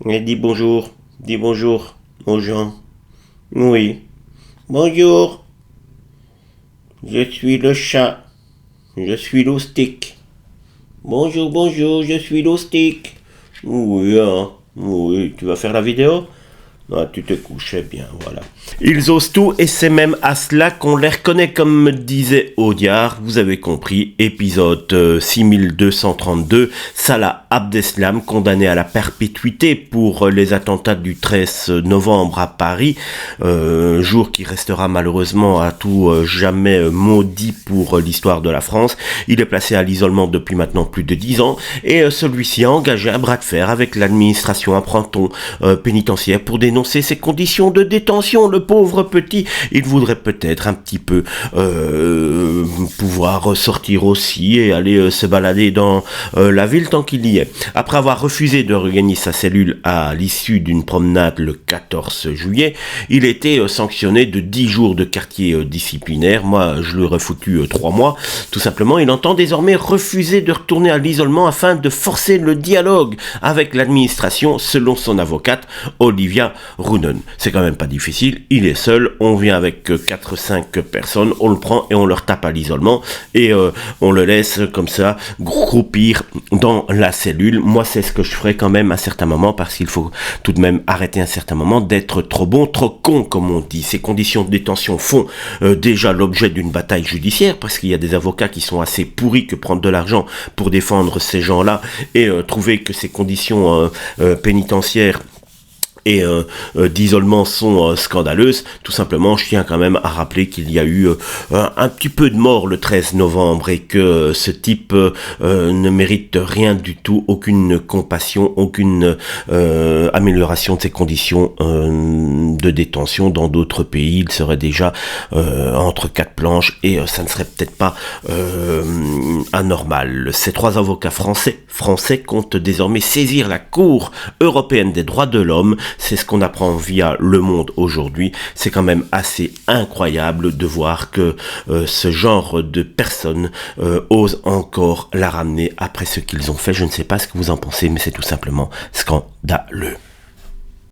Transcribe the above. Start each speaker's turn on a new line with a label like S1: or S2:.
S1: Et dis bonjour aux gens. Oui. Bonjour, je suis le chat, je suis l'austique. Bonjour, je suis l'austique. Oui, hein. Oui, tu vas faire la vidéo? Ah, tu te couchais bien, voilà. Ils osent tout et c'est même à cela qu'on les reconnaît, comme me disait Audiard. Vous avez compris, épisode 6232, Salah Abdeslam, condamné à la perpétuité pour les attentats du 13 novembre à Paris, jour qui restera malheureusement à tout jamais maudit pour l'histoire de la France. Il est placé à l'isolement depuis maintenant plus de 10 ans et celui-ci a engagé un bras de fer avec l'administration, apprend-on, pénitentiaire pour dénoncer ses conditions de détention. Le pauvre petit, il voudrait peut-être un petit peu pouvoir sortir aussi et aller se balader dans la ville tant qu'il y est. Après avoir refusé de regagner sa cellule à l'issue d'une promenade le 14 juillet, il était sanctionné de 10 jours de quartier disciplinaire. Moi, je lui aurais foutu 3 mois. Tout simplement, il entend désormais refuser de retourner à l'isolement afin de forcer le dialogue avec l'administration, selon son avocate, Olivia Rounen. C'est quand même pas difficile, il est seul, on vient avec 4-5 personnes, on le prend et on leur tape à l'isolement et on le laisse comme ça groupir dans la cellule. Moi, c'est ce que je ferais quand même à certains moments, parce qu'il faut tout de même arrêter à un certain moment d'être trop bon, trop con, comme on dit. Ces conditions de détention font déjà l'objet d'une bataille judiciaire, parce qu'il y a des avocats qui sont assez pourris que prendre de l'argent pour défendre ces gens-là et trouver que ces conditions pénitentiaires et d'isolement sont scandaleuses. Tout simplement, je tiens quand même à rappeler qu'il y a eu un petit peu de morts le 13 novembre et que ce type ne mérite rien du tout, aucune compassion, aucune amélioration de ses conditions de détention. Dans d'autres pays, il serait déjà entre quatre planches et ça ne serait peut-être pas anormal. Ces 3 avocats français comptent désormais saisir la Cour européenne des droits de l'homme. C'est ce qu'on apprend via Le Monde aujourd'hui. C'est quand même assez incroyable de voir que ce genre de personnes osent encore la ramener après ce qu'ils ont fait. Je ne sais pas ce que vous en pensez, mais c'est tout simplement scandaleux.